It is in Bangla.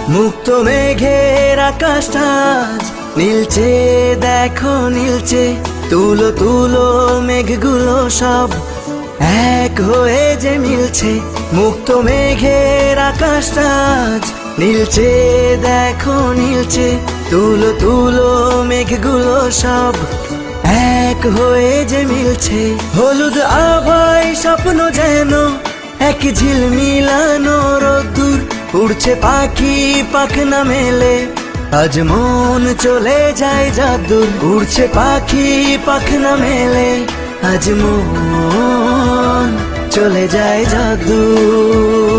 মুক্ত মেঘের আকাশটা আজ নীলচে, দেখো নীলচে। তুলো তুলো মেঘগুলো সব এক হয়ে যে মিলছে। মুক্ত মেঘের আকাশটা আজ নীলচে, দেখো নীলচে। তুলো তুলো মেঘগুলো সব এক হয়ে যে মিলছে। হলুদ আভায় স্বপ্ন যেন এক ঝিলমিলানো রোদ্দুর। উড়ছে পাখি পাখনা মেলে, আজ মন চলে যায় যাদুর। উড়ছে পাখি পাখনা মেলে, আজ মন চলে যায় যাদুর।